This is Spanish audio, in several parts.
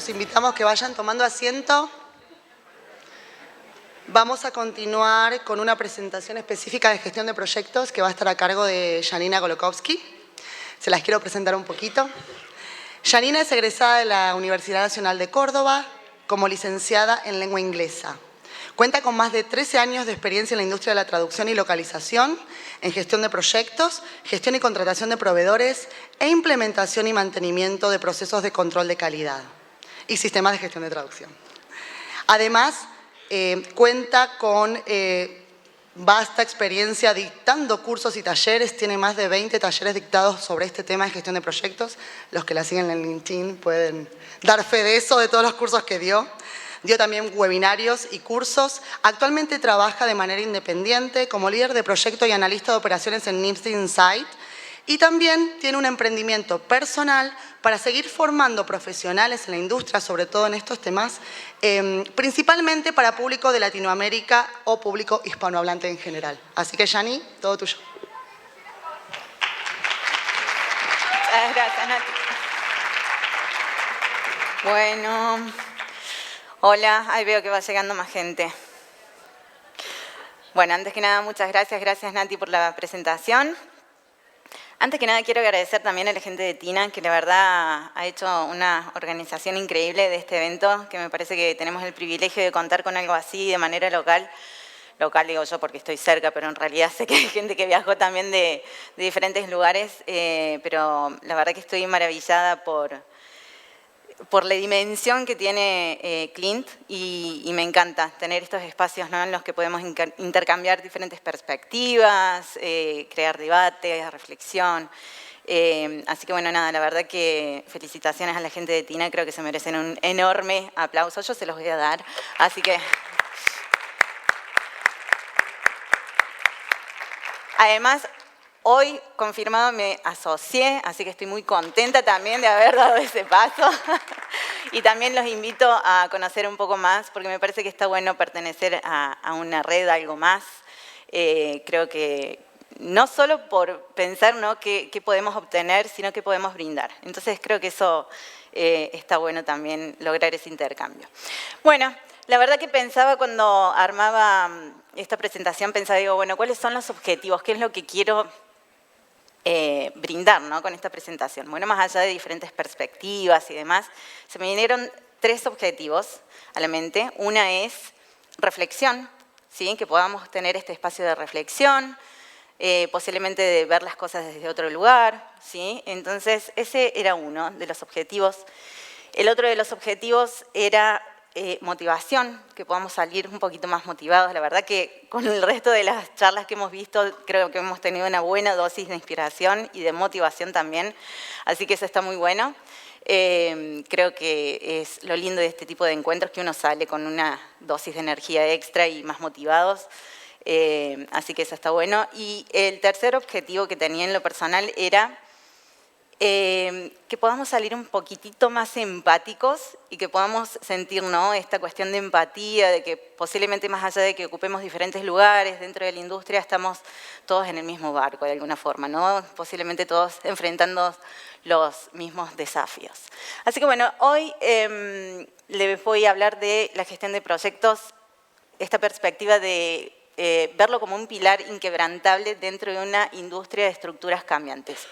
los invitamos que vayan tomando asiento. Vamos a continuar con una presentación específica de gestión de proyectos que va a estar a cargo de Janina Golokowski. Se las quiero presentar un poquito. Janina es egresada de la Universidad Nacional de Córdoba como licenciada en lengua inglesa. Cuenta con más de 13 años de experiencia en la industria de la traducción y localización, en gestión de proyectos, gestión y contratación de proveedores e implementación y mantenimiento de procesos de control de calidad y sistemas de gestión de traducción. Además, cuenta con vasta experiencia dictando cursos y talleres, tiene más de 20 talleres dictados sobre este tema de gestión de proyectos. Los que la siguen en LinkedIn pueden dar fe de eso, de todos los cursos que dio. Dio también webinarios y cursos. Actualmente trabaja de manera independiente como líder de proyecto y analista de operaciones en NIPSE Insight. Y también tiene un emprendimiento personal para seguir formando profesionales en la industria, sobre todo en estos temas, principalmente para público de Latinoamérica o público hispanohablante en general. Así que, Yani, todo tuyo. Gracias, Nati. Bueno, hola, ahí veo que va llegando más gente. Bueno, antes que nada, muchas gracias. Gracias, Nati, por la presentación. Antes que nada quiero agradecer también a la gente de TINA, que la verdad ha hecho una organización increíble de este evento, que me parece que tenemos el privilegio de contar con algo así de manera local. Local digo yo porque estoy cerca, pero en realidad sé que hay gente que viajó también de diferentes lugares, pero la verdad que estoy maravillada por la dimensión que tiene Clint y me encanta tener estos espacios, ¿no?, en los que podemos intercambiar diferentes perspectivas, crear debate, reflexión. Así que bueno, nada, la verdad que felicitaciones a la gente de TINA, creo que se merecen un enorme aplauso, yo se los voy a dar, así que... Además, hoy, confirmado, me asocié, así que estoy muy contenta también de haber dado ese paso. Y también los invito a conocer un poco más, porque me parece que está bueno pertenecer a una red, algo más. Creo que no solo por pensar, ¿no?, qué podemos obtener, sino qué podemos brindar. Entonces creo que eso está bueno también, lograr ese intercambio. Bueno, la verdad que pensaba cuando armaba esta presentación, digo, bueno, ¿cuáles son los objetivos? ¿Qué es lo que quiero brindar, ¿no?, con esta presentación? Bueno, más allá de diferentes perspectivas y demás, se me vinieron 3 objetivos a la mente. Una es reflexión, ¿sí?, que podamos tener este espacio de reflexión, posiblemente de ver las cosas desde otro lugar, ¿sí? Entonces, ese era uno de los objetivos. El otro de los objetivos era motivación, que podamos salir un poquito más motivados. La verdad que con el resto de las charlas que hemos visto, creo que hemos tenido una buena dosis de inspiración y de motivación también, así que eso está muy bueno. Creo que es lo lindo de este tipo de encuentros, que uno sale con una dosis de energía extra y más motivados, así que eso está bueno. Y el tercer objetivo que tenía en lo personal era que podamos salir un poquitito más empáticos y que podamos sentir, ¿no?, esta cuestión de empatía, de que posiblemente más allá de que ocupemos diferentes lugares dentro de la industria, estamos todos en el mismo barco de alguna forma, ¿no?, posiblemente todos enfrentando los mismos desafíos. Así que bueno, hoy les voy a hablar de la gestión de proyectos, esta perspectiva de verlo como un pilar inquebrantable dentro de una industria de estructuras cambiantes.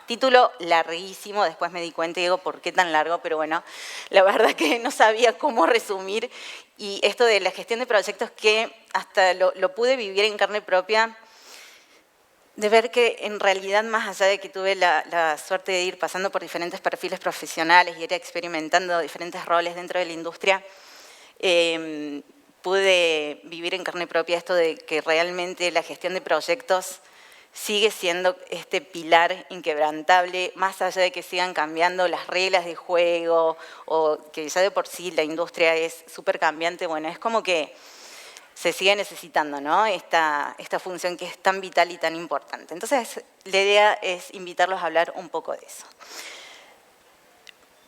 Título larguísimo, después me di cuenta y digo, ¿por qué tan largo? Pero bueno, la verdad que no sabía cómo resumir, y esto de la gestión de proyectos, que hasta lo pude vivir en carne propia, de ver que en realidad, más allá de que tuve la suerte de ir pasando por diferentes perfiles profesionales y ir experimentando diferentes roles dentro de la industria, pude vivir en carne propia esto de que realmente la gestión de proyectos sigue siendo este pilar inquebrantable, más allá de que sigan cambiando las reglas de juego o que ya de por sí la industria es súper cambiante. Bueno, es como que se sigue necesitando, ¿no?, esta función que es tan vital y tan importante. Entonces, la idea es invitarlos a hablar un poco de eso.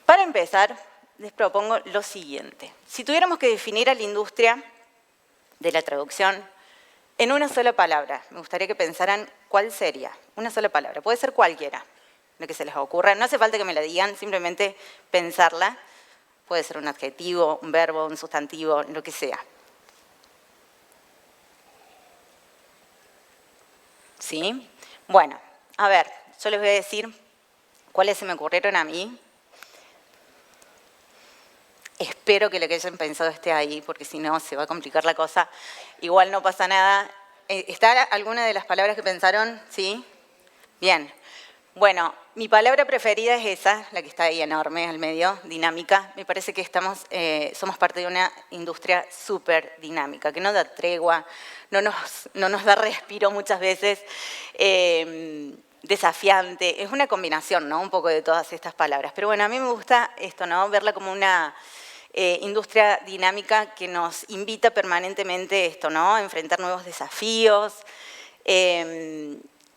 Para empezar, les propongo lo siguiente. Si tuviéramos que definir a la industria de la traducción en una sola palabra, me gustaría que pensaran cuál sería. Una sola palabra, puede ser cualquiera, lo que se les ocurra. No hace falta que me la digan, simplemente pensarla. puede ser un adjetivo, un verbo, un sustantivo, lo que sea. ¿Sí? Bueno, a ver, yo les voy a decir cuáles se me ocurrieron a mí. Espero que lo que hayan pensado esté ahí, porque si no se va a complicar la cosa. Igual no pasa nada. ¿Está alguna de las palabras que pensaron? ¿Sí? Bien. Bueno, mi palabra preferida es esa, la que está ahí enorme al medio, dinámica. Me parece que somos parte de una industria súper dinámica, que no da tregua, no nos da respiro muchas veces, desafiante. Es una combinación, ¿no? Un poco de todas estas palabras. Pero bueno, a mí me gusta esto, ¿no? Verla como una industria dinámica que nos invita permanentemente esto, ¿no? A enfrentar nuevos desafíos.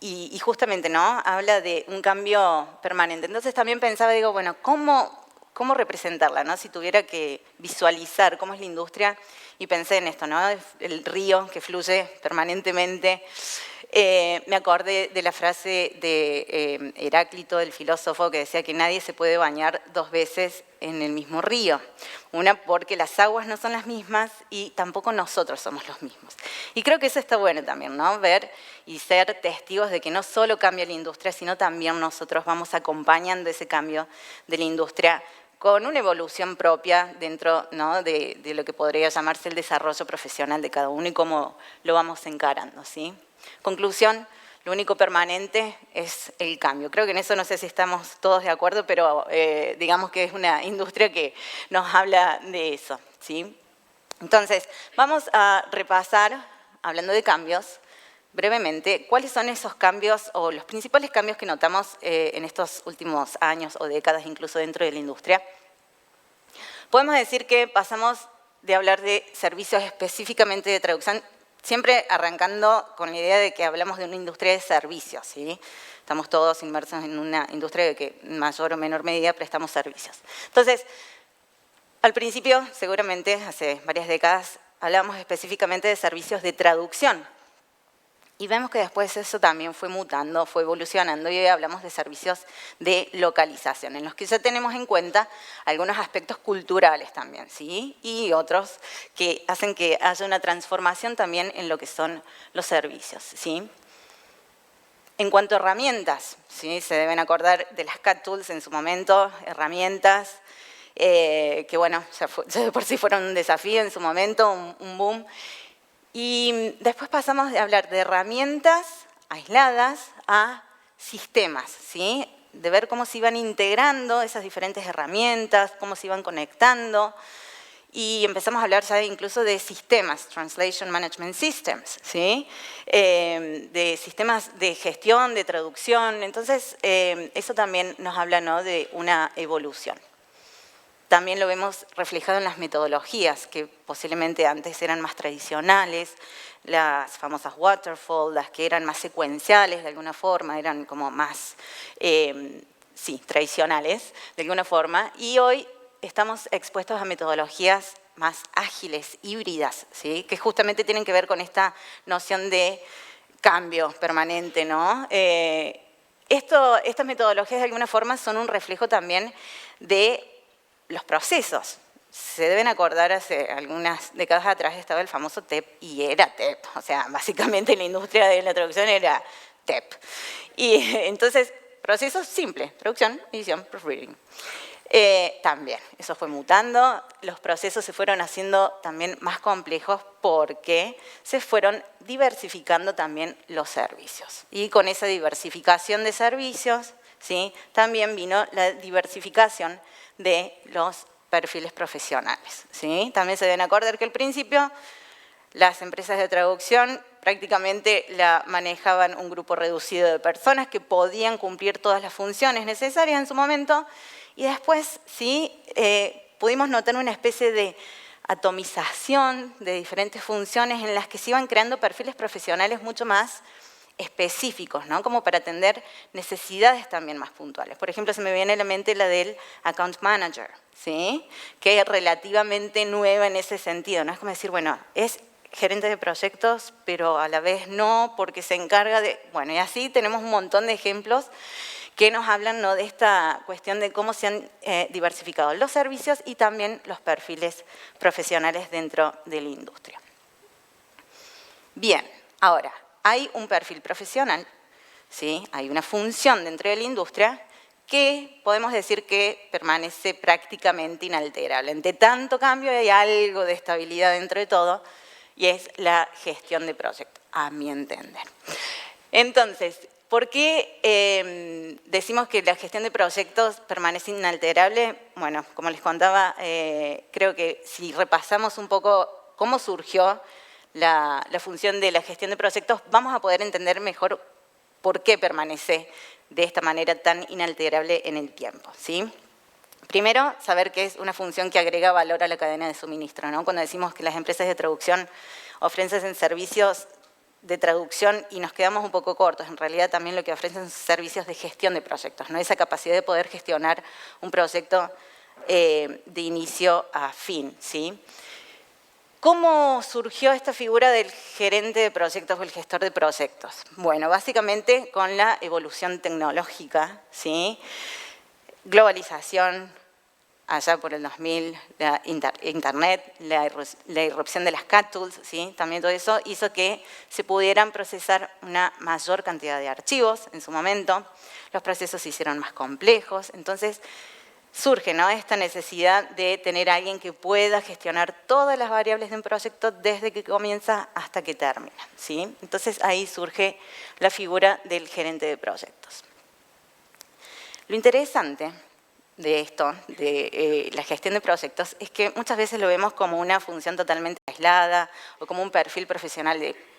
Y justamente, ¿no? Habla de un cambio permanente. Entonces también pensaba, digo, bueno, ¿cómo representarla, ¿no? Si tuviera que visualizar cómo es la industria, y pensé en esto, ¿no? El río que fluye permanentemente. Me acordé de la frase de Heráclito, el filósofo, que decía que nadie se puede bañar 2 veces en el mismo río. Una, porque las aguas no son las mismas y tampoco nosotros somos los mismos. Y creo que eso está bueno también, ¿no? Ver y ser testigos de que no solo cambia la industria, sino también nosotros vamos acompañando ese cambio de la industria con una evolución propia dentro, ¿no? de lo que podría llamarse el desarrollo profesional de cada uno y cómo lo vamos encarando, ¿sí? Conclusión, lo único permanente es el cambio. Creo que en eso no sé si estamos todos de acuerdo, pero digamos que es una industria que nos habla de eso, ¿sí? Entonces, vamos a repasar, hablando de cambios, brevemente, cuáles son esos cambios o los principales cambios que notamos en estos últimos años o décadas, incluso dentro de la industria. Podemos decir que pasamos de hablar de servicios específicamente de traducción, siempre arrancando con la idea de que hablamos de una industria de servicios, ¿sí? Estamos todos inmersos en una industria de que en mayor o menor medida prestamos servicios. Entonces, al principio, seguramente, hace varias décadas, hablábamos específicamente de servicios de traducción. Y vemos que después eso también fue mutando, fue evolucionando y hoy hablamos de servicios de localización, en los que ya tenemos en cuenta algunos aspectos culturales también, ¿sí? Y otros que hacen que haya una transformación también en lo que son los servicios, ¿sí? En cuanto a herramientas, ¿sí? Se deben acordar de las CAT Tools en su momento, herramientas que bueno, ya de por sí fueron un desafío en su momento, un boom. Y después pasamos de hablar de herramientas aisladas a sistemas, ¿sí? De ver cómo se iban integrando esas diferentes herramientas, cómo se iban conectando. Y empezamos a hablar ya incluso de sistemas, Translation Management Systems, ¿sí? De sistemas de gestión, de traducción. Entonces, eso también nos habla, ¿no? De una evolución. También lo vemos reflejado en las metodologías, que posiblemente antes eran más tradicionales, las famosas waterfall, las que eran más secuenciales de alguna forma, eran como más, tradicionales de alguna forma, y hoy estamos expuestos a metodologías más ágiles, híbridas, ¿sí? Que justamente tienen que ver con esta noción de cambio permanente, ¿no? Estas metodologías de alguna forma son un reflejo también de los procesos. Se deben acordar, hace algunas décadas atrás estaba el famoso TEP y era TEP. O sea, básicamente la industria de la traducción era TEP. Y entonces, procesos simples, traducción, edición, proofreading. También, eso fue mutando, los procesos se fueron haciendo también más complejos porque se fueron diversificando también los servicios. Y con esa diversificación de servicios, ¿sí? También vino la diversificación de los perfiles profesionales, ¿sí? También se deben acordar que al principio las empresas de traducción prácticamente la manejaban un grupo reducido de personas que podían cumplir todas las funciones necesarias en su momento y después sí pudimos notar una especie de atomización de diferentes funciones en las que se iban creando perfiles profesionales mucho más específicos, ¿no? Como para atender necesidades también más puntuales. Por ejemplo, se me viene a la mente la del account manager, ¿sí? Que es relativamente nueva en ese sentido, ¿no? Es como decir, bueno, es gerente de proyectos, pero a la vez no, porque se encarga de... Bueno, y así tenemos un montón de ejemplos que nos hablan, ¿no?, de esta cuestión de cómo se han diversificado los servicios y también los perfiles profesionales dentro de la industria. Bien, ahora, hay un perfil profesional, ¿sí? Hay una función dentro de la industria que podemos decir que permanece prácticamente inalterable. Ante tanto cambio hay algo de estabilidad dentro de todo y es la gestión de proyectos, a mi entender. Entonces, ¿por qué decimos que la gestión de proyectos permanece inalterable? Bueno, como les contaba, creo que si repasamos un poco cómo surgió la función de la gestión de proyectos, vamos a poder entender mejor por qué permanece de esta manera tan inalterable en el tiempo, ¿sí? Primero, saber que es una función que agrega valor a la cadena de suministro, ¿no? Cuando decimos que las empresas de traducción ofrecen servicios de traducción y nos quedamos un poco cortos, en realidad también lo que ofrecen son servicios de gestión de proyectos, ¿no? Esa capacidad de poder gestionar un proyecto de inicio a fin, ¿sí? ¿Cómo surgió esta figura del gerente de proyectos o el gestor de proyectos? Bueno, básicamente con la evolución tecnológica, ¿sí? Globalización, allá por el 2000, la Internet, la irrupción de las CAT tools, ¿sí? También todo eso hizo que se pudieran procesar una mayor cantidad de archivos en su momento, los procesos se hicieron más complejos, entonces surge, ¿no?, esta necesidad de tener a alguien que pueda gestionar todas las variables de un proyecto desde que comienza hasta que termina, ¿sí? Entonces ahí surge la figura del gerente de proyectos. Lo interesante de esto, de la gestión de proyectos, es que muchas veces lo vemos como una función totalmente aislada o como un perfil profesional de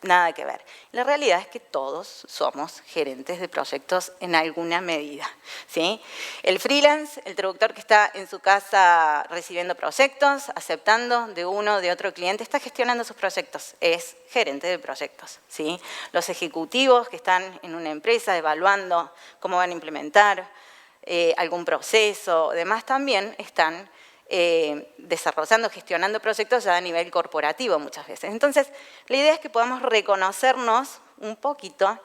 nada que ver. La realidad es que todos somos gerentes de proyectos en alguna medida, ¿sí? El freelance, el traductor que está en su casa recibiendo proyectos, aceptando de uno o de otro cliente, está gestionando sus proyectos, es gerente de proyectos, ¿sí? Los ejecutivos que están en una empresa evaluando cómo van a implementar algún proceso, demás también están desarrollando, gestionando proyectos ya a nivel corporativo muchas veces. Entonces, la idea es que podamos reconocernos un poquito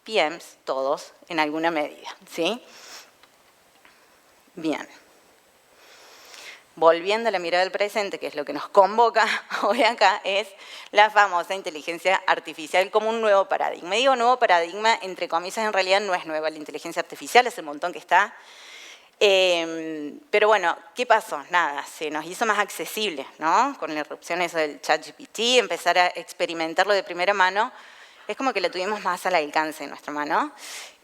PMs, todos, en alguna medida, ¿sí? Bien. Volviendo a la mirada del presente, que es lo que nos convoca hoy acá, es la famosa inteligencia artificial como un nuevo paradigma. Digo nuevo paradigma, entre comillas, en realidad no es nueva la inteligencia artificial, es el montón que está. Pero bueno, ¿qué pasó? Nada, se nos hizo más accesible, ¿no? Con la irrupción eso del ChatGPT, empezar a experimentarlo de primera mano, es como que lo tuvimos más al alcance de nuestra mano.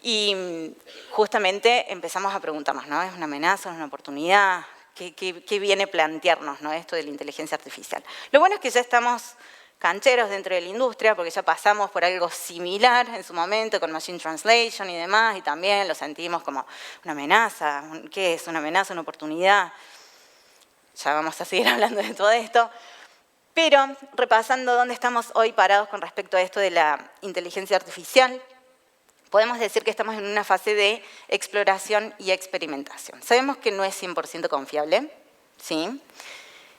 Y justamente empezamos a preguntarnos, ¿no? ¿Es una amenaza, es una oportunidad? ¿Qué viene a plantearnos, ¿no?, esto de la inteligencia artificial? Lo bueno es que ya estamos cancheros dentro de la industria, porque ya pasamos por algo similar en su momento con Machine Translation y demás, y también lo sentimos como una amenaza. ¿Qué es? ¿Una amenaza? ¿Una oportunidad? Ya vamos a seguir hablando de todo esto. Pero repasando dónde estamos hoy parados con respecto a esto de la inteligencia artificial, podemos decir que estamos en una fase de exploración y experimentación. Sabemos que no es 100% confiable, ¿sí?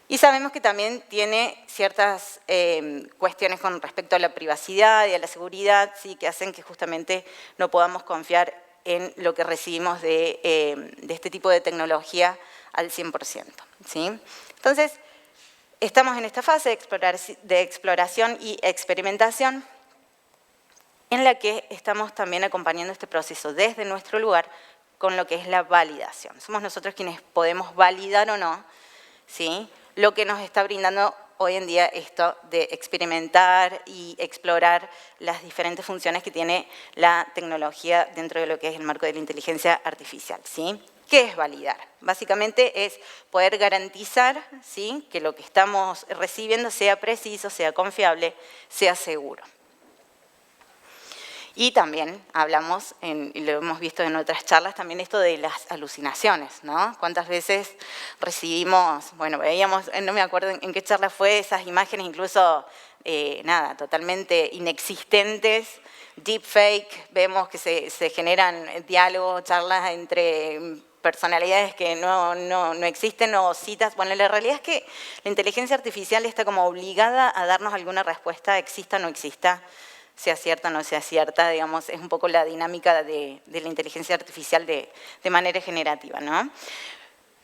Y sabemos que también tiene ciertas cuestiones con respecto a la privacidad y a la seguridad, ¿sí?, que hacen que justamente no podamos confiar en lo que recibimos de este tipo de tecnología al 100%, ¿sí? Entonces, estamos en esta fase de exploración y experimentación en la que estamos también acompañando este proceso desde nuestro lugar con lo que es la validación. Somos nosotros quienes podemos validar o no, ¿sí?, lo que nos está brindando hoy en día esto de experimentar y explorar las diferentes funciones que tiene la tecnología dentro de lo que es el marco de la inteligencia artificial, ¿sí? ¿Qué es validar? Básicamente es poder garantizar, ¿sí?, que lo que estamos recibiendo sea preciso, sea confiable, sea seguro. Y también hablamos, y lo hemos visto en otras charlas, también esto de las alucinaciones, ¿no? ¿Cuántas veces recibimos, bueno, veíamos, no me acuerdo en qué charla fue, esas imágenes incluso, nada, totalmente inexistentes, deepfake, vemos que se generan diálogos, charlas entre personalidades que no existen o citas. Bueno, la realidad es que la inteligencia artificial está como obligada a darnos alguna respuesta, exista o no exista, sea cierta o no sea cierta, digamos, es un poco la dinámica de la inteligencia artificial de manera generativa, ¿no?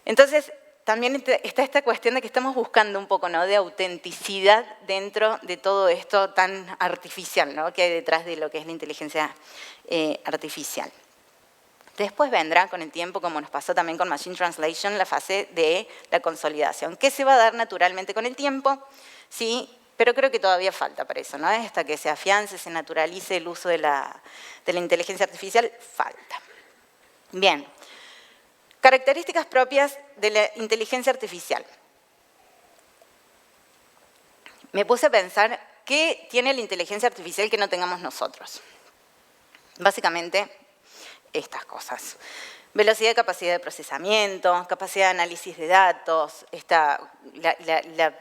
Entonces, también está esta cuestión de que estamos buscando un poco, ¿no?, de autenticidad dentro de todo esto tan artificial, ¿no?, que hay detrás de lo que es la inteligencia artificial. Después vendrá con el tiempo, como nos pasó también con Machine Translation, la fase de la consolidación, que se va a dar naturalmente con el tiempo, ¿sí? Pero creo que todavía falta para eso, ¿no? Hasta que se afiance, se naturalice el uso de la inteligencia artificial, falta. Bien. Características propias de la inteligencia artificial. Me puse a pensar, ¿qué tiene la inteligencia artificial que no tengamos nosotros? Básicamente, estas cosas. Velocidad y capacidad de procesamiento, capacidad de análisis de datos, la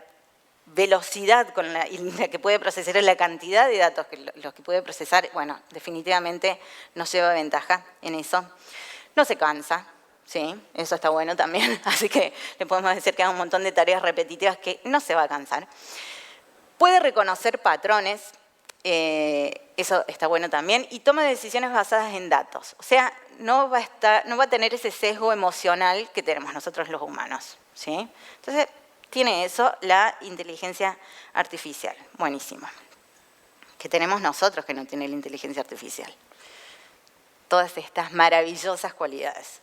velocidad con la que puede procesar, la cantidad de datos que los que puede procesar, bueno, definitivamente nos lleva ventaja en eso. No se cansa. Sí, eso está bueno también, así que le podemos decir que haga un montón de tareas repetitivas que no se va a cansar. Puede reconocer patrones, eso está bueno también, y toma decisiones basadas en datos. O sea, no va a tener ese sesgo emocional que tenemos nosotros los humanos, ¿sí? Entonces, tiene eso la inteligencia artificial. Buenísimo. ¿Qué tenemos nosotros que no tiene la inteligencia artificial? Todas estas maravillosas cualidades.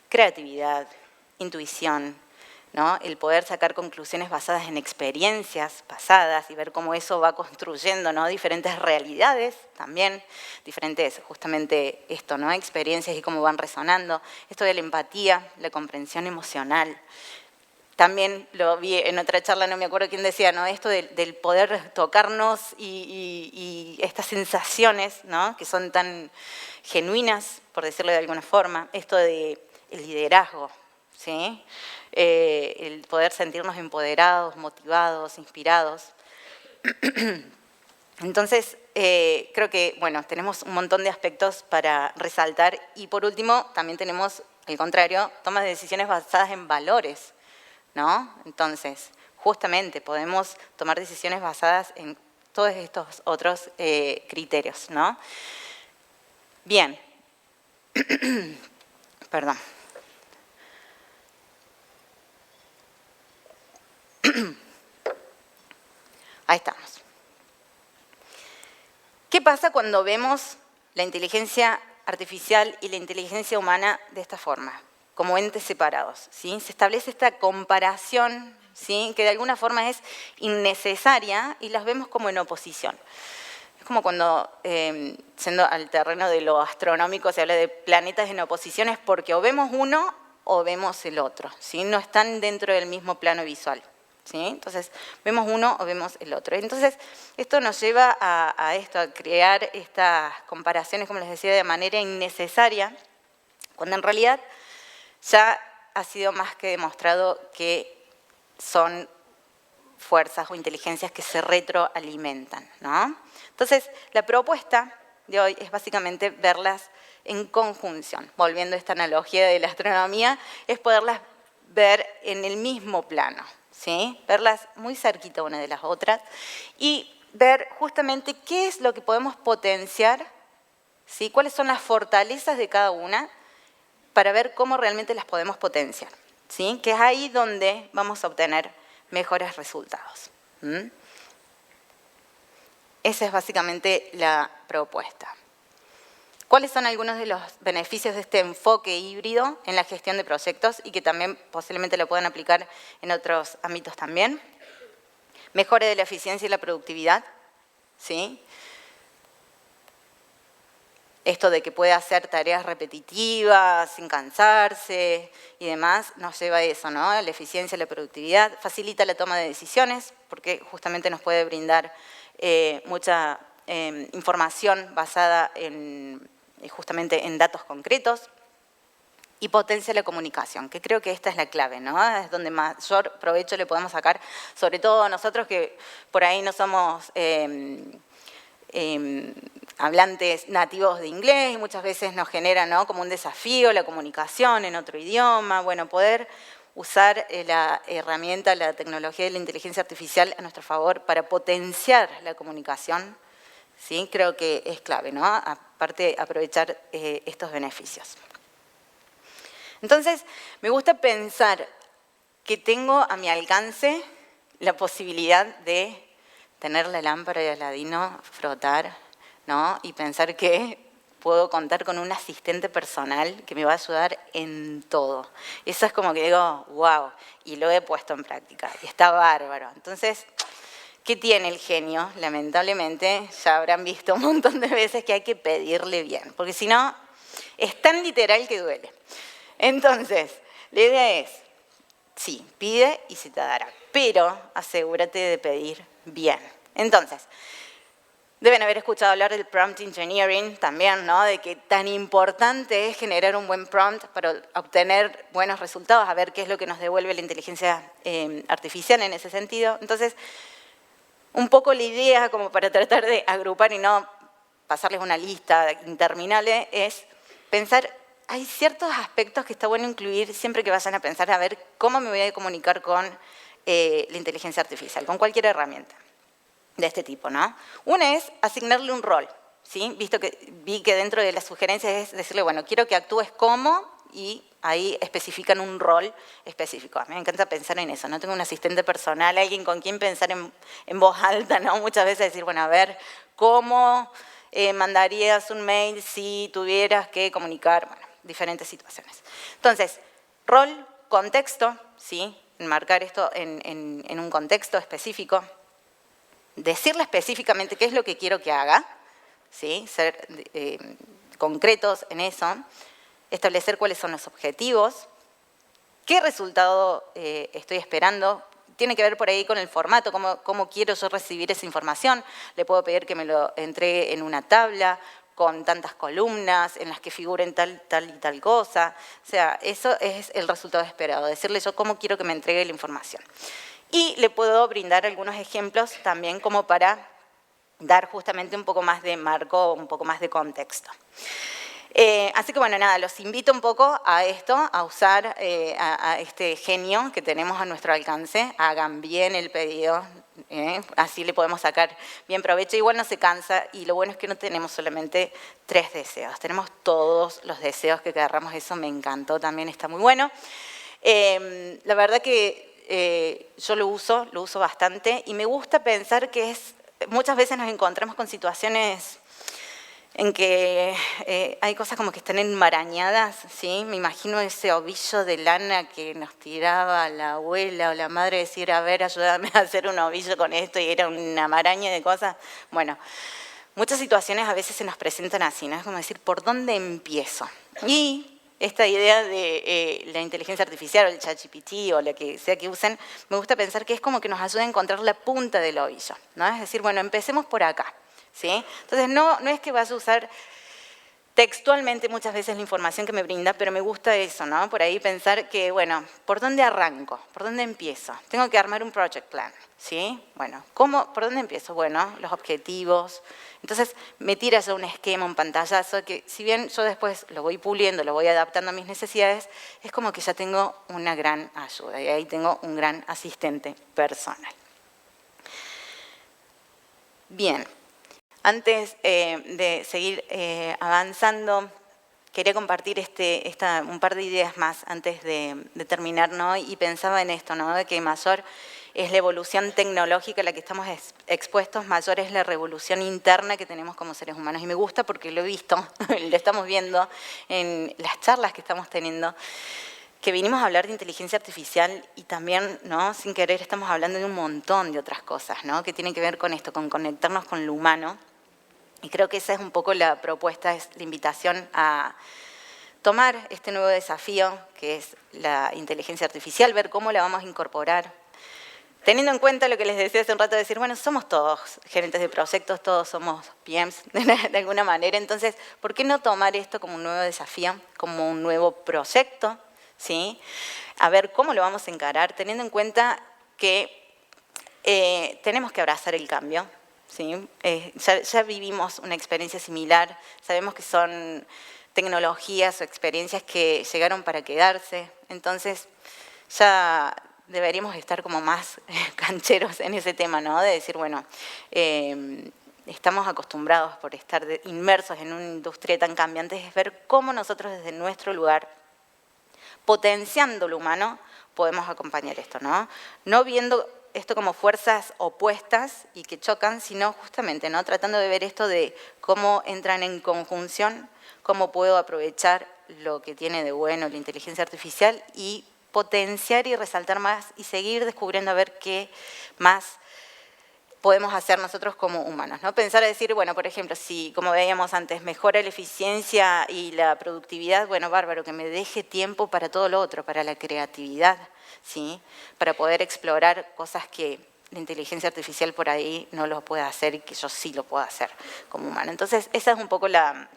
Creatividad, intuición, ¿no? El poder sacar conclusiones basadas en experiencias pasadas y ver cómo eso va construyendo, ¿no?, diferentes realidades también, diferentes, justamente esto, ¿no?, experiencias y cómo van resonando. Esto de la empatía, la comprensión emocional. También lo vi en otra charla, no me acuerdo quién decía, ¿no?, esto del poder tocarnos y estas sensaciones, ¿no?, que son tan genuinas, por decirlo de alguna forma. Esto de el liderazgo, ¿sí? El poder sentirnos empoderados, motivados, inspirados. Entonces, creo que, bueno, tenemos un montón de aspectos para resaltar. Y por último, también tenemos, al contrario, tomas de decisiones basadas en valores, ¿no? Entonces, justamente podemos tomar decisiones basadas en todos estos otros criterios, ¿no? Bien. Perdón. Ahí estamos. ¿Qué pasa cuando vemos la inteligencia artificial y la inteligencia humana de esta forma? Como entes separados, ¿sí? Se establece esta comparación, ¿sí?, que de alguna forma es innecesaria y las vemos como en oposición. Es como cuando, siendo al terreno de lo astronómico, se habla de planetas en oposiciones porque o vemos uno o vemos el otro, ¿sí? No están dentro del mismo plano visual, ¿sí? Entonces, vemos uno o vemos el otro. Entonces, esto nos lleva a esto, a crear estas comparaciones, como les decía, de manera innecesaria, cuando en realidad ya ha sido más que demostrado que son fuerzas o inteligencias que se retroalimentan, ¿no? Entonces, la propuesta de hoy es básicamente verlas en conjunción. Volviendo a esta analogía de la astronomía, es poderlas ver en el mismo plano, ¿sí? Verlas muy cerquita una de las otras y ver justamente qué es lo que podemos potenciar, ¿sí? Cuáles son las fortalezas de cada una para ver cómo realmente las podemos potenciar, ¿sí? Que es ahí donde vamos a obtener mejores resultados. Esa es básicamente la propuesta. ¿Cuáles son algunos de los beneficios de este enfoque híbrido en la gestión de proyectos y que también posiblemente lo puedan aplicar en otros ámbitos también? Mejora de la eficiencia y la productividad, ¿sí? Esto de que puede hacer tareas repetitivas, sin cansarse y demás, nos lleva a eso, ¿no? La eficiencia y la productividad. Facilita la toma de decisiones, porque justamente nos puede brindar mucha información basada justamente en datos concretos. Y potencia la comunicación, que creo que esta es la clave, ¿no? Es donde mayor provecho le podemos sacar, sobre todo a nosotros que por ahí no somos hablantes nativos de inglés y muchas veces nos genera, ¿no?, como un desafío la comunicación en otro idioma. Bueno, poder usar la herramienta, la tecnología de la inteligencia artificial a nuestro favor para potenciar la comunicación, ¿sí? Creo que es clave, ¿no? Aparte, aprovechar estos beneficios. Entonces, me gusta pensar que tengo a mi alcance la posibilidad de tener la lámpara de Aladino, frotar, ¿no? Y pensar que puedo contar con un asistente personal que me va a ayudar en todo. Eso es como que digo, wow, y lo he puesto en práctica, y está bárbaro. Entonces, ¿qué tiene el genio? Lamentablemente, ya habrán visto un montón de veces que hay que pedirle bien, porque si no, es tan literal que duele. Entonces, la idea es, sí, pide y se te dará, pero asegúrate de pedir bien. Entonces, deben haber escuchado hablar del prompt engineering también, ¿no? De que tan importante es generar un buen prompt para obtener buenos resultados, a ver qué es lo que nos devuelve la inteligencia artificial en ese sentido. Entonces, un poco la idea, como para tratar de agrupar y no pasarles una lista interminable, es pensar, hay ciertos aspectos que está bueno incluir siempre que vayan a pensar a ver cómo me voy a comunicar con la inteligencia artificial, con cualquier herramienta de este tipo, ¿no? Una es asignarle un rol, ¿sí? Vi que dentro de las sugerencias es decirle, bueno, quiero que actúes como, y ahí especifican un rol específico. A mí me encanta pensar en eso, ¿no? Tengo un asistente personal, alguien con quien pensar en voz alta, ¿no? Muchas veces decir, bueno, a ver, ¿cómo mandarías un mail si tuvieras que comunicar? Bueno, diferentes situaciones. Entonces, rol, contexto, ¿sí? Enmarcar esto en un contexto específico. Decirle específicamente qué es lo que quiero que haga, ¿sí? Ser concretos en eso, establecer cuáles son los objetivos, qué resultado estoy esperando, tiene que ver por ahí con el formato, cómo quiero yo recibir esa información, le puedo pedir que me lo entregue en una tabla, con tantas columnas, en las que figuren tal y tal cosa, o sea, eso es el resultado esperado, decirle yo cómo quiero que me entregue la información. Y le puedo brindar algunos ejemplos también como para dar justamente un poco más de marco, un poco más de contexto. Así que bueno, nada, los invito un poco a esto, a usar a este genio que tenemos a nuestro alcance. Hagan bien el pedido, así le podemos sacar bien provecho. Igual no se cansa y lo bueno es que no tenemos solamente 3 deseos, tenemos todos los deseos que querramos, eso me encantó, también está muy bueno. La verdad que yo lo uso bastante y me gusta pensar que muchas veces nos encontramos con situaciones en que hay cosas como que están enmarañadas, ¿sí? Me imagino ese ovillo de lana que nos tiraba la abuela o la madre, decir, a ver, ayúdame a hacer un ovillo con esto, y era una maraña de cosas. Bueno, muchas situaciones a veces se nos presentan así, ¿no? Es como decir, ¿por dónde empiezo? Y esta idea de la inteligencia artificial o el ChatGPT o lo que sea que usen, me gusta pensar que es como que nos ayuda a encontrar la punta del ovillo, ¿no? Es decir, bueno, empecemos por acá, ¿sí? Entonces, no es que vas a usar textualmente muchas veces la información que me brinda, pero me gusta eso, ¿no? Por ahí pensar que, bueno, ¿por dónde arranco? ¿Por dónde empiezo? Tengo que armar un project plan, ¿sí? Bueno, ¿por dónde empiezo? Bueno, los objetivos. Entonces, me tira ya un esquema, un pantallazo, que si bien yo después lo voy puliendo, lo voy adaptando a mis necesidades, es como que ya tengo una gran ayuda y ahí tengo un gran asistente personal. Bien. Antes de seguir avanzando, quería compartir un par de ideas más antes de terminar, ¿no? Y pensaba en esto, ¿no? De que mayor es la evolución tecnológica a la que estamos expuestos, mayor es la revolución interna que tenemos como seres humanos. Y me gusta porque lo he visto, lo estamos viendo en las charlas que estamos teniendo, que vinimos a hablar de inteligencia artificial y también, ¿no? Sin querer, estamos hablando de un montón de otras cosas, ¿no? Que tienen que ver con esto, con conectarnos con lo humano. Y creo que esa es un poco la propuesta, es la invitación a tomar este nuevo desafío, que es la inteligencia artificial, ver cómo la vamos a incorporar. Teniendo en cuenta lo que les decía hace un rato, decir, bueno, somos todos gerentes de proyectos, todos somos PMs de alguna manera, entonces, ¿por qué no tomar esto como un nuevo desafío, como un nuevo proyecto? ¿Sí? A ver cómo lo vamos a encarar, teniendo en cuenta que tenemos que abrazar el cambio. ¿Sí? Ya vivimos una experiencia similar, sabemos que son tecnologías o experiencias que llegaron para quedarse, entonces ya deberíamos estar como más cancheros en ese tema, ¿no? De decir, bueno, estamos acostumbrados por estar inmersos en una industria tan cambiante, es ver cómo nosotros desde nuestro lugar, potenciando lo humano, podemos acompañar esto, ¿no? No viendo esto como fuerzas opuestas y que chocan, sino justamente, ¿no? Tratando de ver esto de cómo entran en conjunción, cómo puedo aprovechar lo que tiene de bueno la inteligencia artificial y potenciar y resaltar más y seguir descubriendo a ver qué más podemos hacer nosotros como humanos, ¿no? Pensar a decir, bueno, por ejemplo, si, como veíamos antes, mejora la eficiencia y la productividad, bueno, bárbaro, que me deje tiempo para todo lo otro, para la creatividad, ¿sí? Para poder explorar cosas que la inteligencia artificial por ahí no lo puede hacer y que yo sí lo puedo hacer como humano. Entonces, esa es un poco la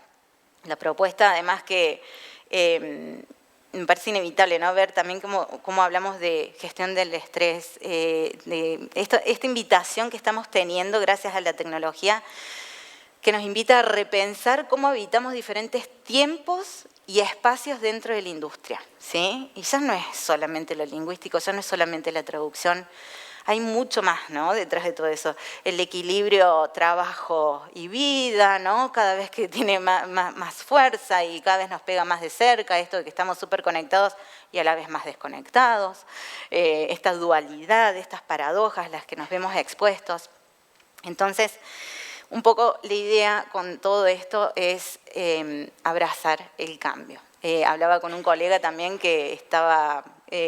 propuesta, además que me parece inevitable, ¿no? Ver también cómo hablamos de gestión del estrés, de esta invitación que estamos teniendo gracias a la tecnología, que nos invita a repensar cómo habitamos diferentes tiempos y espacios dentro de la industria, ¿sí? Y ya no es solamente lo lingüístico, ya no es solamente la traducción, hay mucho más, ¿no? Detrás de todo eso. El equilibrio trabajo y vida, ¿no? Cada vez que tiene más fuerza y cada vez nos pega más de cerca esto de que estamos súper conectados y a la vez más desconectados. Esta dualidad, estas paradojas, las que nos vemos expuestos. Entonces, un poco la idea con todo esto es abrazar el cambio. Hablaba con un colega también que estaba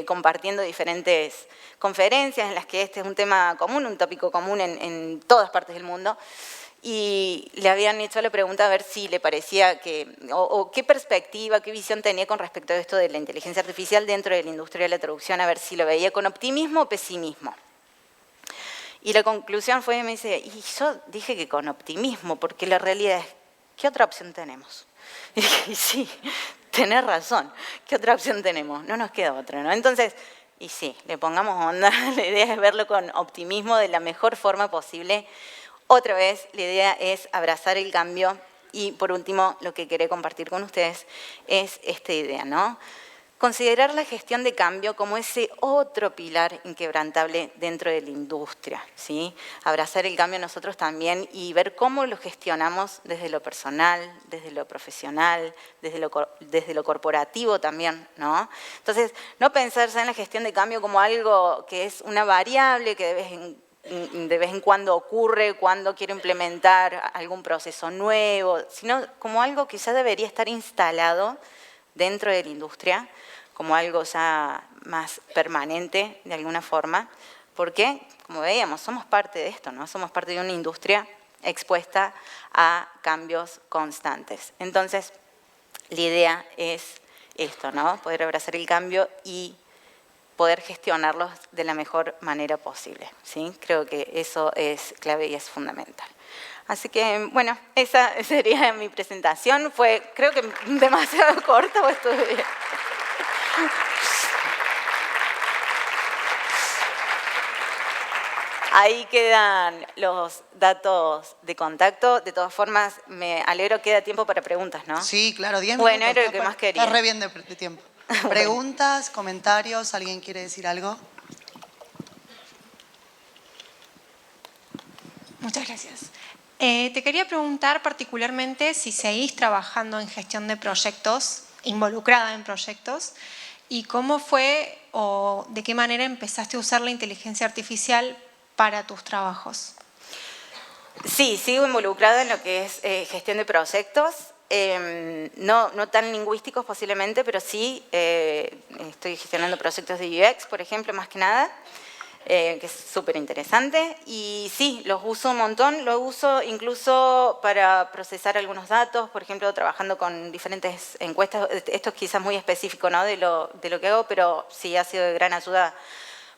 compartiendo diferentes conferencias en las que este es un tema común, un tópico común en todas partes del mundo, y le habían hecho la pregunta a ver si le parecía que, o qué perspectiva, qué visión tenía con respecto a esto de la inteligencia artificial dentro de la industria de la traducción, a ver si lo veía con optimismo o pesimismo. Y la conclusión fue, me dice, y yo dije que con optimismo, porque la realidad es, ¿qué otra opción tenemos? Y dije, sí, tenés razón, ¿qué otra opción tenemos? No nos queda otra, ¿no? Entonces, y sí, le pongamos onda, la idea es verlo con optimismo de la mejor forma posible. Otra vez, la idea es abrazar el cambio y, por último, lo que quería compartir con ustedes es esta idea, ¿no? Considerar la gestión de cambio como ese otro pilar inquebrantable dentro de la industria, ¿sí? Abrazar el cambio nosotros también y ver cómo lo gestionamos desde lo personal, desde lo profesional, desde lo corporativo también, ¿no? Entonces, no pensarse en la gestión de cambio como algo que es una variable que de vez en cuando ocurre, cuando quiero implementar algún proceso nuevo, sino como algo que ya debería estar instalado dentro de la industria, como algo ya más permanente de alguna forma, porque, como veíamos, somos parte de esto, ¿no? Somos parte de una industria expuesta a cambios constantes. Entonces, la idea es esto, ¿no? Poder abrazar el cambio y poder gestionarlos de la mejor manera posible, ¿sí? Creo que eso es clave y es fundamental. Así que, bueno, esa sería mi presentación. Fue, creo que demasiado corta, o estuve bien. Ahí quedan los datos de contacto. De todas formas, me alegro que queda tiempo para preguntas, ¿no? Sí, claro, 10 minutos. Bueno, era lo que más quería. Está re bien de tiempo. ¿Preguntas, comentarios? ¿Alguien quiere decir algo? Muchas gracias. Te quería preguntar particularmente si seguís trabajando en gestión de proyectos, involucrada en proyectos, y cómo fue o de qué manera empezaste a usar la inteligencia artificial para tus trabajos. Sí, sigo involucrada en lo que es gestión de proyectos, no tan lingüísticos posiblemente, pero sí estoy gestionando proyectos de UX, por ejemplo, más que nada. Que es súper interesante, y sí, los uso un montón, lo uso incluso para procesar algunos datos, por ejemplo, trabajando con diferentes encuestas. Esto es quizás muy específico, ¿no? de lo que hago, pero sí ha sido de gran ayuda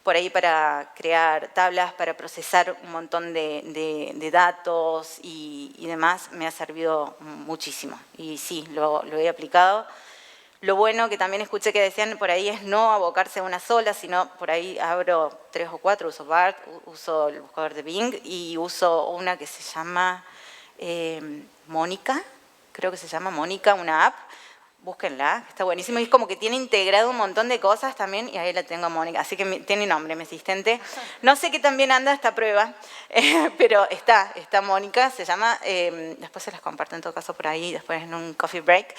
por ahí para crear tablas, para procesar un montón de datos y demás, me ha servido muchísimo, y sí, lo he aplicado. Lo bueno que también escuché que decían por ahí es no abocarse a una sola, sino por ahí abro 3 o 4, uso BART, uso el buscador de Bing y uso una que se llama Mónica, creo que se llama Mónica, una app búsquenla, está buenísimo. Y es como que tiene integrado un montón de cosas también, y ahí la tengo a Mónica, así que tiene nombre, mi asistente. No sé qué también anda esta prueba, pero está Mónica, se llama, después se las comparto en todo caso por ahí, después en un coffee break.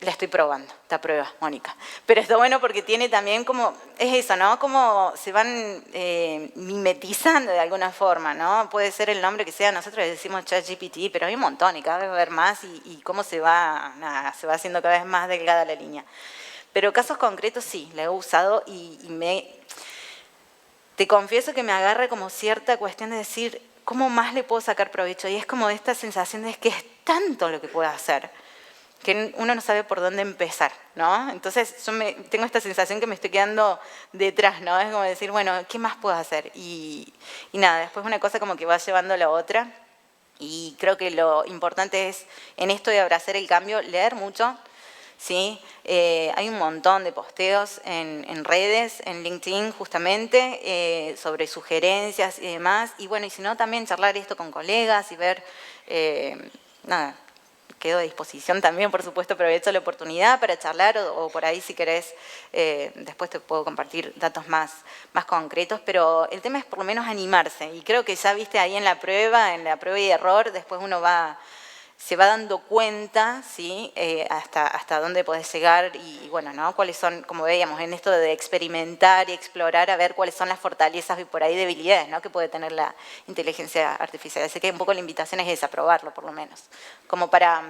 La estoy probando, esta prueba, Mónica. Pero está bueno porque tiene también como, es eso, ¿no? Como se van mimetizando de alguna forma, ¿no? Puede ser el nombre que sea, nosotros le decimos ChatGPT, pero hay un montón y cada vez va a haber más y cómo se va haciendo cada vez más delgada la línea. Pero casos concretos sí, la he usado te confieso que me agarra como cierta cuestión de decir, ¿cómo más le puedo sacar provecho? Y es como esta sensación de que es tanto lo que puedo hacer, que uno no sabe por dónde empezar, ¿no? Entonces yo tengo esta sensación que me estoy quedando detrás, ¿no? Es como decir, bueno, ¿qué más puedo hacer? Y nada, después una cosa como que va llevando a la otra. Y creo que lo importante es, en esto de abrazar el cambio, leer mucho, ¿sí? Hay un montón de posteos en redes, en LinkedIn justamente, sobre sugerencias y demás. Y bueno, y si no, también charlar esto con colegas y ver, nada, quedo a disposición también, por supuesto, aprovecho la oportunidad para charlar o por ahí si querés, después te puedo compartir datos más concretos, pero el tema es por lo menos animarse y creo que ya viste ahí en la prueba y error, después uno se va dando cuenta, ¿sí? Hasta dónde podés llegar y bueno, ¿no? Cuáles son, como veíamos, en esto de experimentar y explorar, a ver cuáles son las fortalezas y por ahí debilidades, ¿no? Que puede tener la inteligencia artificial. Así que un poco la invitación es esa, probarlo por lo menos, como para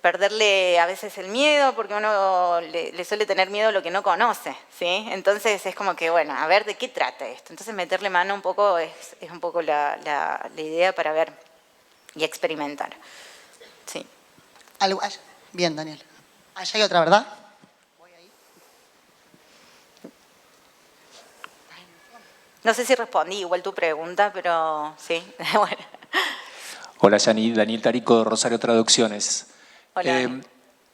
perderle a veces el miedo, porque uno le suele tener miedo a lo que no conoce, ¿sí? Entonces es como que, bueno, a ver de qué trata esto. Entonces meterle mano un poco es un poco la idea para ver y experimentar. Sí. Bien, Daniel. Allá hay otra, ¿verdad? No sé si respondí igual tu pregunta, pero sí. Bueno. Hola, Yani. Daniel Tarico de Rosario Traducciones. Hola.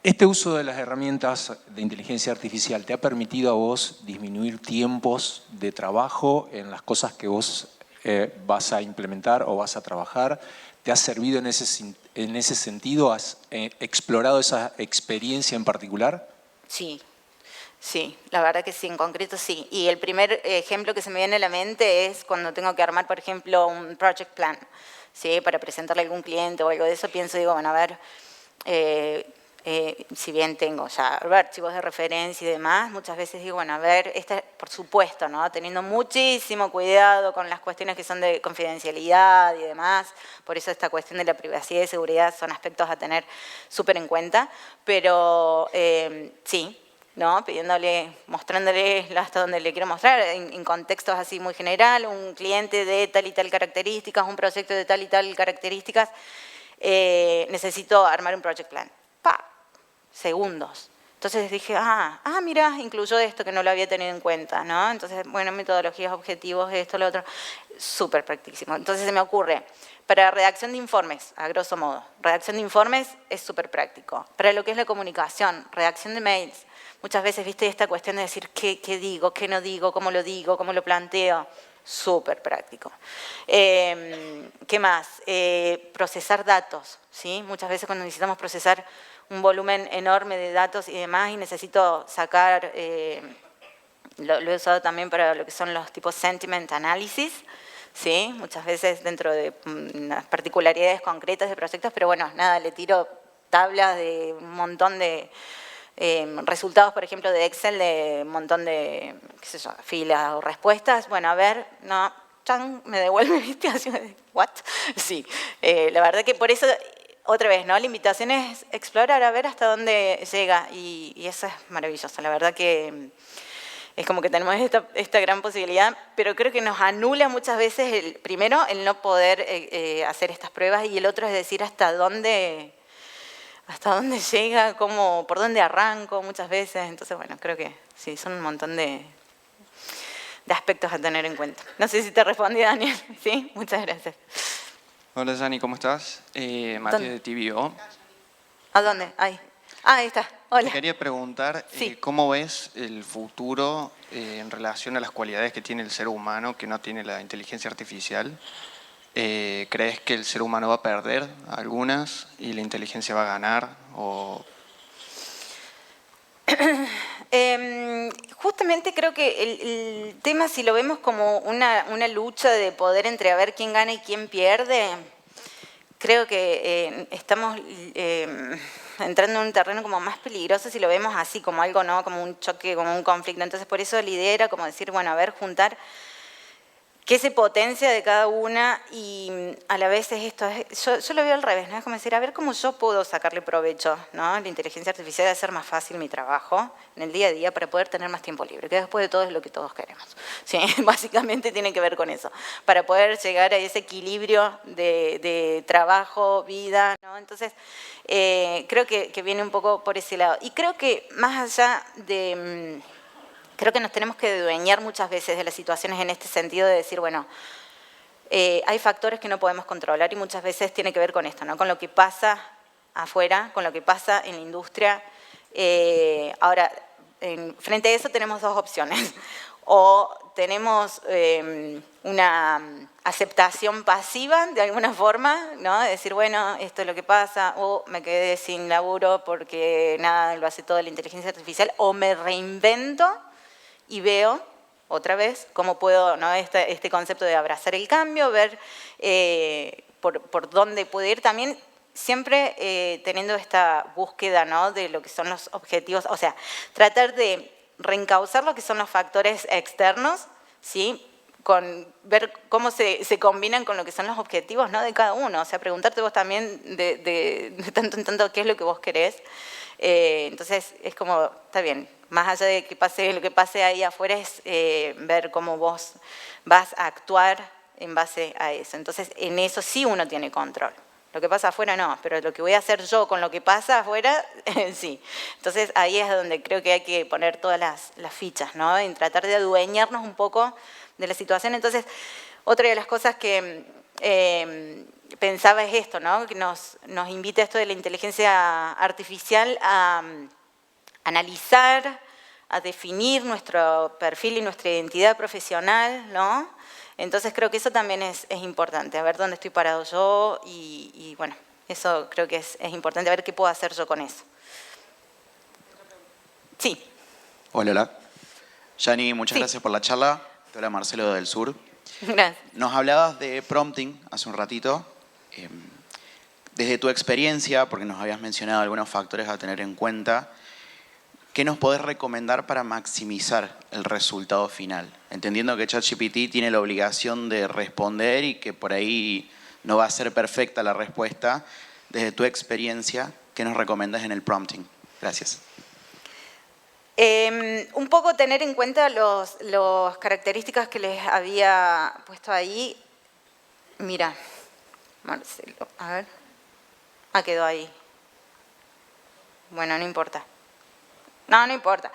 Este uso de las herramientas de inteligencia artificial, ¿te ha permitido a vos disminuir tiempos de trabajo en las cosas que vos vas a implementar o vas a trabajar? ¿Te ha servido en ese sentido? ¿Has explorado esa experiencia en particular? Sí, la verdad que sí, en concreto sí. Y el primer ejemplo que se me viene a la mente es cuando tengo que armar, por ejemplo, un project plan, ¿sí? Para presentarle a algún cliente o algo de eso, pienso, digo, bueno, a ver, si bien tengo ya archivos de referencia y demás, muchas veces digo, bueno, a ver, por supuesto, ¿no? Teniendo muchísimo cuidado con las cuestiones que son de confidencialidad y demás, por eso esta cuestión de la privacidad y seguridad son aspectos a tener súper en cuenta, pero sí, ¿no? Mostrándole hasta donde le quiero mostrar, en contextos así muy general, un cliente de tal y tal características, un proyecto de tal y tal características, necesito armar un project plan. Segundos. Entonces dije, mira, incluyó esto que no lo había tenido en cuenta, ¿no? Entonces, bueno, metodologías, objetivos, esto, lo otro, súper practísimo. Entonces se me ocurre, para redacción de informes, a grosso modo, redacción de informes es súper práctico. Para lo que es la comunicación, redacción de mails, muchas veces, viste, esta cuestión de decir qué digo, qué no digo, cómo lo planteo, súper práctico. ¿Qué más? Procesar datos, ¿sí? Muchas veces cuando necesitamos procesar un volumen enorme de datos y demás y necesito sacar, lo he usado también para lo que son los tipos sentiment analysis, ¿sí? Muchas veces dentro de unas particularidades concretas de proyectos, pero bueno, nada, le tiro tablas de un montón de resultados, por ejemplo, de Excel, de un montón de, qué sé yo, filas o respuestas. Bueno, a ver, no, chan, me devuelve, ¿viste? Así, ¿what? Sí, la verdad que por eso, otra vez, ¿no? La invitación es explorar, a ver hasta dónde llega y eso es maravilloso. La verdad que es como que tenemos esta gran posibilidad, pero creo que nos anula muchas veces, primero, el no poder hacer estas pruebas y el otro es decir hasta dónde llega, por dónde arranco muchas veces. Entonces, bueno, creo que sí, son un montón de aspectos a tener en cuenta. No sé si te respondí, Daniel. Sí, muchas gracias. Hola, Jani, ¿cómo estás? Matías de TVO. ¿A dónde? Ahí está. Hola. Te quería preguntar, sí. ¿Cómo ves el futuro en relación a las cualidades que tiene el ser humano que no tiene la inteligencia artificial? ¿crees que el ser humano va a perder algunas y la inteligencia va a ganar? O... Justamente creo que el tema, si lo vemos como una lucha de poder entre a ver quién gana y quién pierde, creo que estamos entrando en un terreno como más peligroso si lo vemos así, como algo, ¿no? Como un choque, como un conflicto. Entonces, por eso la idea era como decir, bueno, a ver, juntar qué se potencia de cada una y a la vez es esto, yo lo veo al revés, ¿no? Es como decir, a ver cómo yo puedo sacarle provecho, ¿no? La inteligencia artificial de hacer más fácil mi trabajo en el día a día para poder tener más tiempo libre, que después de todo es lo que todos queremos. ¿Sí? Básicamente tiene que ver con eso, para poder llegar a ese equilibrio de trabajo, vida, ¿no? Entonces, creo que viene un poco por ese lado. Y creo que más allá de... Creo que nos tenemos que adueñar muchas veces de las situaciones en este sentido de decir, bueno, hay factores que no podemos controlar y muchas veces tiene que ver con esto, ¿no? Con lo que pasa afuera, con lo que pasa en la industria. Ahora, frente a eso tenemos dos opciones. O tenemos una aceptación pasiva de alguna forma, ¿no? De decir, bueno, esto es lo que pasa, o me quedé sin laburo porque nada, lo hace toda la inteligencia artificial, o me reinvento y veo otra vez cómo puedo, ¿no? este concepto de abrazar el cambio, ver por dónde puedo ir también, siempre teniendo esta búsqueda, ¿no? De lo que son los objetivos, o sea, tratar de reencauzar lo que son los factores externos, ¿sí? Con ver cómo se combinan con lo que son los objetivos, ¿no? De cada uno, o sea, preguntarte vos también de tanto en tanto qué es lo que vos querés. Entonces, es como, está bien, más allá de que pase lo que pase ahí afuera, es ver cómo vos vas a actuar en base a eso. Entonces, en eso sí uno tiene control. Lo que pasa afuera no, pero lo que voy a hacer yo con lo que pasa afuera, sí. Entonces, ahí es donde creo que hay que poner todas las fichas, ¿no? En tratar de adueñarnos un poco de la situación. Entonces, otra de las cosas que pensaba es esto, ¿no? Que nos invita esto de la inteligencia artificial a analizar, a definir nuestro perfil y nuestra identidad profesional, ¿no? Entonces creo que eso también es importante, a ver dónde estoy parado yo y bueno, eso creo que es importante, a ver qué puedo hacer yo con eso. Sí. Hola, hola. Yani, muchas gracias por la charla. Te habla Marcelo del Sur. Gracias. Nos hablabas de prompting hace un ratito. Desde tu experiencia, porque nos habías mencionado algunos factores a tener en cuenta, ¿qué nos podés recomendar para maximizar el resultado final? Entendiendo que ChatGPT tiene la obligación de responder y que por ahí no va a ser perfecta la respuesta. Desde tu experiencia, ¿qué nos recomendas en el prompting? Gracias. Un poco tener en cuenta las características que les había puesto ahí. Mira, Marcelo, a ver. Quedó ahí. Bueno, no importa. No importa.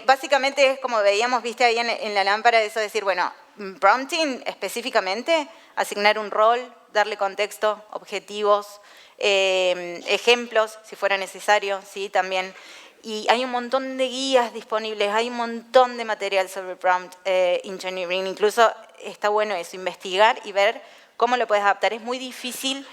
Básicamente es como veíamos, viste ahí en la lámpara, eso de decir, bueno, prompting específicamente, asignar un rol, darle contexto, objetivos, ejemplos, si fuera necesario, ¿sí? También. Y hay un montón de guías disponibles, hay un montón de material sobre prompt engineering, incluso está bueno eso, investigar y ver cómo lo puedes adaptar. Es muy difícil.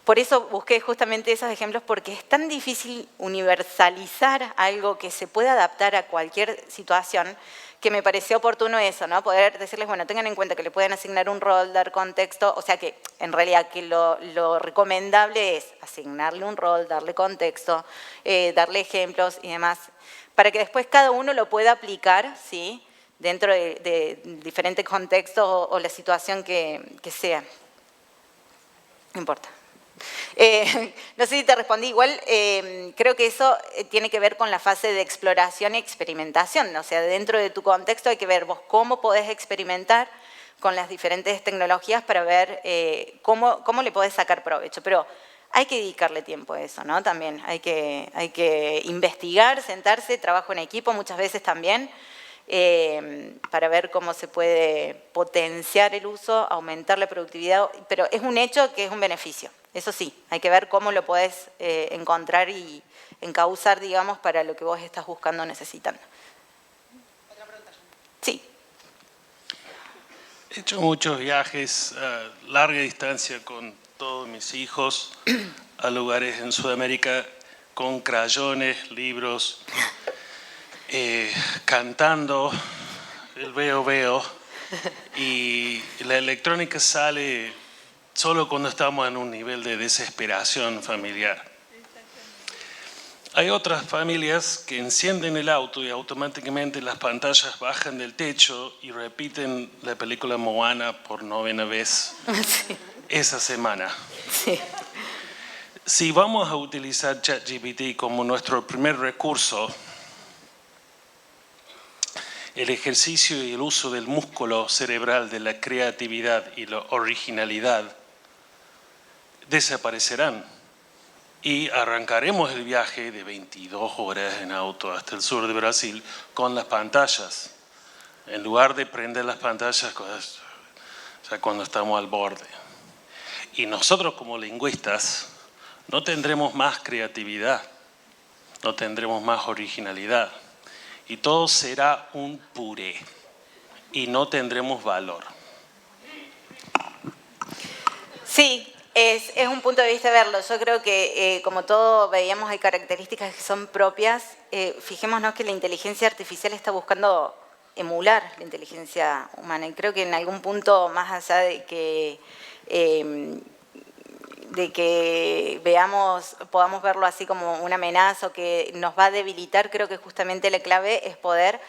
Por eso busqué justamente esos ejemplos, porque es tan difícil universalizar algo que se pueda adaptar a cualquier situación, que me pareció oportuno eso, ¿no? Poder decirles, bueno, tengan en cuenta que le pueden asignar un rol, dar contexto, o sea que en realidad que lo recomendable es asignarle un rol, darle contexto, darle ejemplos y demás, para que después cada uno lo pueda aplicar, ¿sí? Dentro de diferentes contextos o la situación que sea. No importa. No sé si te respondí, igual creo que eso tiene que ver con la fase de exploración y experimentación, o sea, dentro de tu contexto hay que ver vos cómo podés experimentar con las diferentes tecnologías para ver cómo le podés sacar provecho, pero hay que dedicarle tiempo a eso, ¿no? También hay que investigar, sentarse, trabajo en equipo muchas veces también, para ver cómo se puede potenciar el uso, aumentar la productividad, pero es un hecho que es un beneficio. Eso sí, hay que ver cómo lo podés encontrar y encauzar, digamos, para lo que vos estás buscando o necesitando. ¿Otra pregunta? Sí. He hecho muchos viajes a larga distancia con todos mis hijos a lugares en Sudamérica con crayones, libros, cantando el veo veo, y la electrónica sale solo cuando estamos en un nivel de desesperación familiar. Hay otras familias que encienden el auto y automáticamente las pantallas bajan del techo y repiten la película Moana por 9ª vez esa semana. Sí. Si vamos a utilizar ChatGPT como nuestro primer recurso, el ejercicio y el uso del músculo cerebral de la creatividad y la originalidad desaparecerán. Y arrancaremos el viaje de 22 horas en auto hasta el sur de Brasil con las pantallas. En lugar de prender las pantallas cuando estamos al borde. Y nosotros como lingüistas no tendremos más creatividad, no tendremos más originalidad. Y todo será un puré. Y no tendremos valor. Sí. Es un punto de vista verlo. Yo creo que, como todo veíamos, hay características que son propias. Fijémonos que la inteligencia artificial está buscando emular la inteligencia humana. Y creo que en algún punto, más allá de que podamos verlo así como una amenaza o que nos va a debilitar, creo que justamente la clave es poder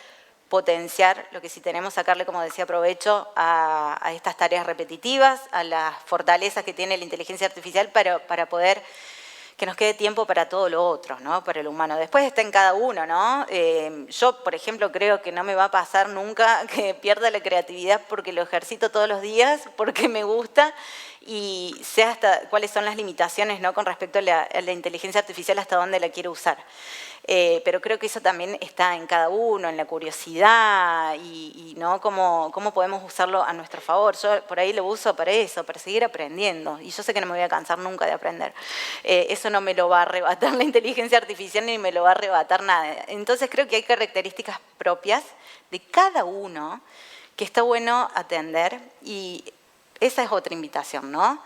potenciar lo que sí tenemos, sacarle, como decía, provecho a estas tareas repetitivas, a las fortalezas que tiene la inteligencia artificial para poder que nos quede tiempo para todo lo otro, ¿no? Para el humano. Después está en cada uno, ¿no? Yo, por ejemplo, creo que no me va a pasar nunca que pierda la creatividad porque lo ejercito todos los días, porque me gusta y sé hasta cuáles son las limitaciones, ¿no? Con respecto a la inteligencia artificial, hasta dónde la quiero usar. Pero creo que eso también está en cada uno, en la curiosidad y ¿no? Cómo podemos usarlo a nuestro favor. Yo por ahí lo uso para eso, para seguir aprendiendo. Y yo sé que no me voy a cansar nunca de aprender. Eso no me lo va a arrebatar la inteligencia artificial ni me lo va a arrebatar nada. Entonces creo que hay características propias de cada uno que está bueno atender y esa es otra invitación, ¿no?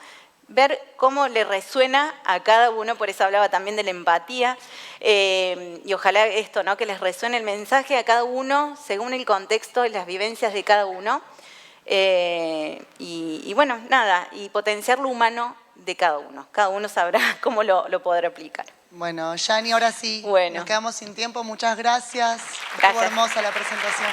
Ver cómo le resuena a cada uno, por eso hablaba también de la empatía, y ojalá esto, ¿no? Que les resuene el mensaje a cada uno según el contexto y las vivencias de cada uno, y bueno, nada, y potenciar lo humano de cada uno sabrá cómo lo podrá aplicar. Bueno, Yani, ahora sí, Bueno. nos quedamos sin tiempo, muchas gracias. Gracias. Estuvo hermosa la presentación.